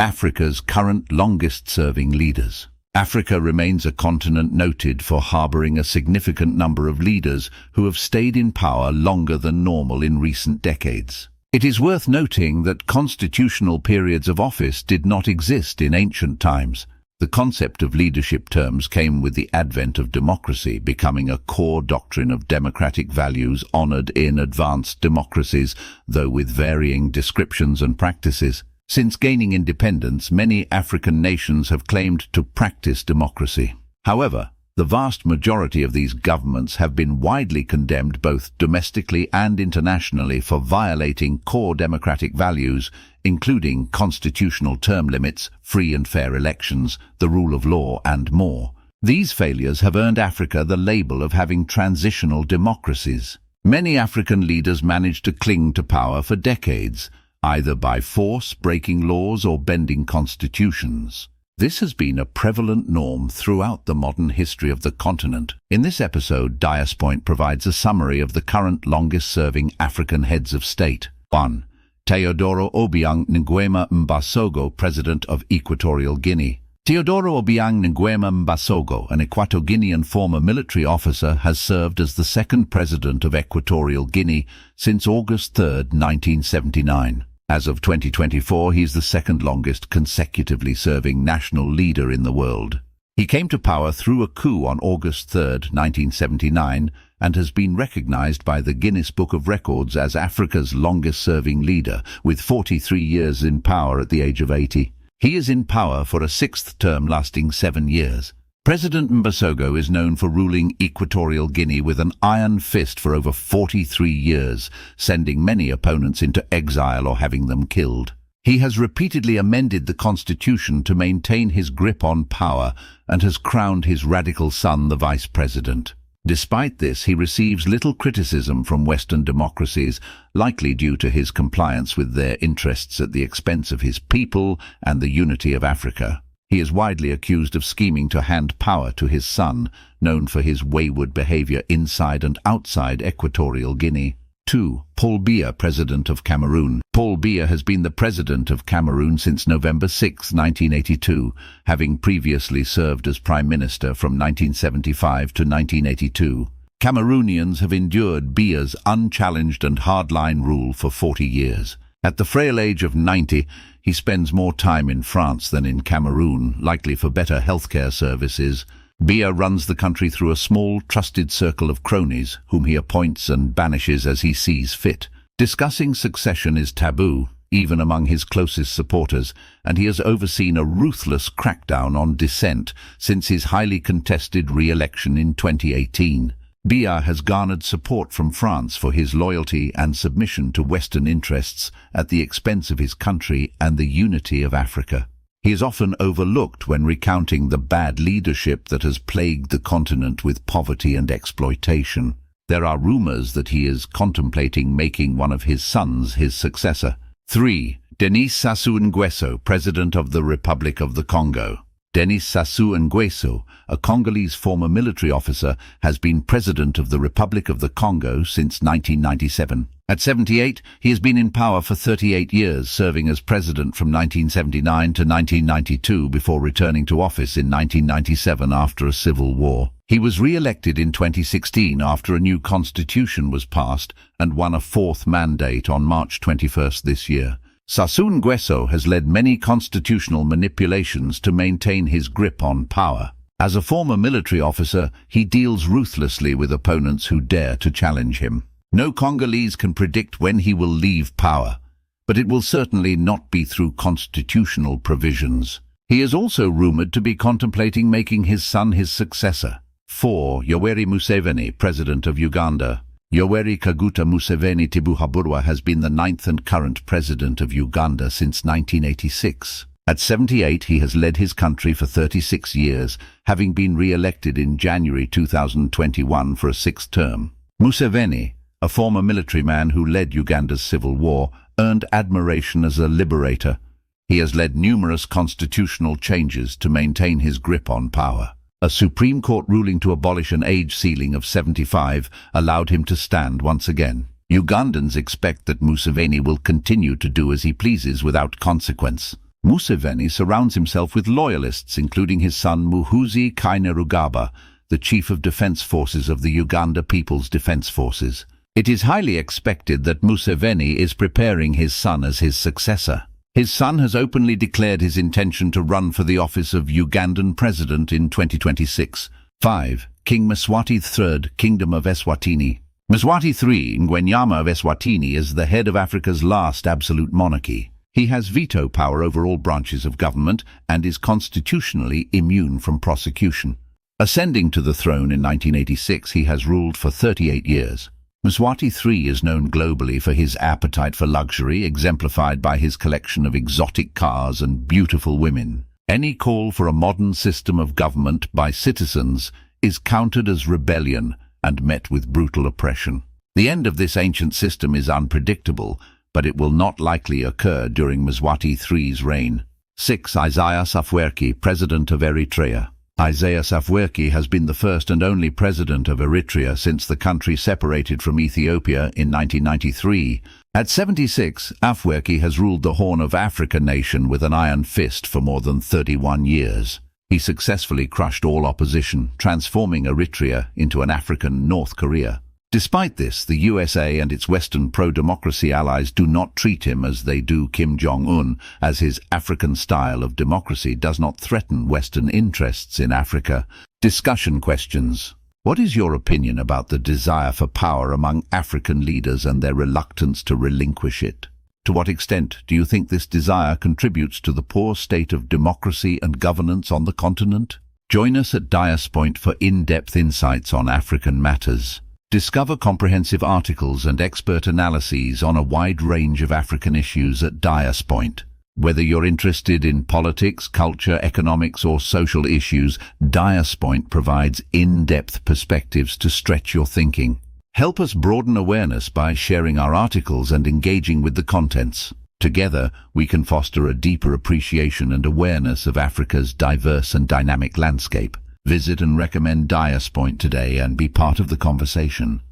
Africa's current longest-serving leaders. Africa remains a continent noted for harboring a significant number of leaders who have stayed in power longer than normal in recent decades. It is worth noting that constitutional periods of office did not exist in ancient times. The concept of leadership terms came with the advent of democracy, becoming a core doctrine of democratic values honored in advanced democracies, though with varying descriptions and practices. Since gaining independence, many African nations have claimed to practice democracy. However, the vast majority of these governments have been widely condemned both domestically and internationally for violating core democratic values, including constitutional term limits, free and fair elections, the rule of law, and more. These failures have earned Africa the label of having transitional democracies. Many African leaders managed to cling to power for decades, either by force, breaking laws, or bending constitutions. This has been a prevalent norm throughout the modern history of the continent. In this episode, Diaspoint provides a summary of the current longest-serving African heads of state. 1. Teodoro Obiang Nguema Mbasogo, President of Equatorial Guinea. Teodoro Obiang Nguema Mbasogo, an Equato-Guinean former military officer, has served as the second president of Equatorial Guinea since August 3, 1979. As of 2024, he is the second longest consecutively serving national leader in the world. He came to power through a coup on August 3, 1979, and has been recognized by the Guinness Book of Records as Africa's longest-serving leader, with 43 years in power at the age of 80. He is in power for a sixth term lasting 7 years. President Mbasogo is known for ruling Equatorial Guinea with an iron fist for over 43 years, sending many opponents into exile or having them killed. He has repeatedly amended the constitution to maintain his grip on power and has crowned his radical son the vice president. Despite this, he receives little criticism from Western democracies, likely due to his compliance with their interests at the expense of his people and the unity of Africa. He is widely accused of scheming to hand power to his son, known for his wayward behavior inside and outside Equatorial Guinea. 2. Paul Biya, President of Cameroon. Paul Biya has been the President of Cameroon since November 6, 1982, having previously served as Prime Minister from 1975 to 1982. Cameroonians have endured Biya's unchallenged and hardline rule for 40 years. At the frail age of 90, he spends more time in France than in Cameroon, likely for better healthcare services. Biya runs the country through a small, trusted circle of cronies, whom he appoints and banishes as he sees fit. Discussing succession is taboo, even among his closest supporters, and he has overseen a ruthless crackdown on dissent since his highly contested re-election in 2018. Biya has garnered support from France for his loyalty and submission to Western interests at the expense of his country and the unity of Africa. He is often overlooked when recounting the bad leadership that has plagued the continent with poverty and exploitation. There are rumors that he is contemplating making one of his sons his successor. 3. Denis Sassou Nguesso, President of the Republic of the Congo. Denis Sassou Nguesso, a Congolese former military officer, has been President of the Republic of the Congo since 1997. At 78, he has been in power for 38 years, serving as president from 1979 to 1992 before returning to office in 1997 after a civil war. He was re-elected in 2016 after a new constitution was passed and won a fourth mandate on March 21st this year. Sassou Nguesso has led many constitutional manipulations to maintain his grip on power. As a former military officer, he deals ruthlessly with opponents who dare to challenge him. No Congolese can predict when he will leave power, but it will certainly not be through constitutional provisions. He is also rumored to be contemplating making his son his successor. 4. Yoweri Museveni, President of Uganda. Yoweri Kaguta Museveni Tibuhaburwa has been the 9th and current president of Uganda since 1986. At 78, he has led his country for 36 years, having been re-elected in January 2021 for a sixth term. Museveni, a former military man who led Uganda's civil war, earned admiration as a liberator. He has led numerous constitutional changes to maintain his grip on power. A Supreme Court ruling to abolish an age ceiling of 75 allowed him to stand once again. Ugandans expect that Museveni will continue to do as he pleases without consequence. Museveni surrounds himself with loyalists, including his son Muhoozi Kainerugaba, the Chief of Defence Forces of the Uganda People's Defence Forces. It is highly expected that Museveni is preparing his son as his successor. His son has openly declared his intention to run for the office of Ugandan president in 2026. 5. King Mswati III, Kingdom of Eswatini. Mswati III, Ngwenyama of Eswatini, is the head of Africa's last absolute monarchy. He has veto power over all branches of government and is constitutionally immune from prosecution. Ascending to the throne in 1986, he has ruled for 38 years. Mswati III is known globally for his appetite for luxury, exemplified by his collection of exotic cars and beautiful women. Any call for a modern system of government by citizens is countered as rebellion and met with brutal oppression. The end of this ancient system is unpredictable, but it will not likely occur during Mswati III's reign. 6. Isaias Afwerki, President of Eritrea. Isaias Afwerki has been the first and only president of Eritrea since the country separated from Ethiopia in 1993. At 76, Afwerki has ruled the Horn of Africa nation with an iron fist for more than 31 years. He successfully crushed all opposition, transforming Eritrea into an African North Korea. Despite this, the USA and its Western pro-democracy allies do not treat him as they do Kim Jong-un, as his African style of democracy does not threaten Western interests in Africa. Discussion questions. What is your opinion about the desire for power among African leaders and their reluctance to relinquish it? To what extent do you think this desire contributes to the poor state of democracy and governance on the continent? Join us at Diaspoint for in-depth insights on African matters. Discover comprehensive articles and expert analyses on a wide range of African issues at Diaspoint. Whether you're interested in politics, culture, economics, or social issues, Diaspoint provides in-depth perspectives to stretch your thinking. Help us broaden awareness by sharing our articles and engaging with the contents. Together, we can foster a deeper appreciation and awareness of Africa's diverse and dynamic landscape. Visit and recommend Diaspoint today and be part of the conversation.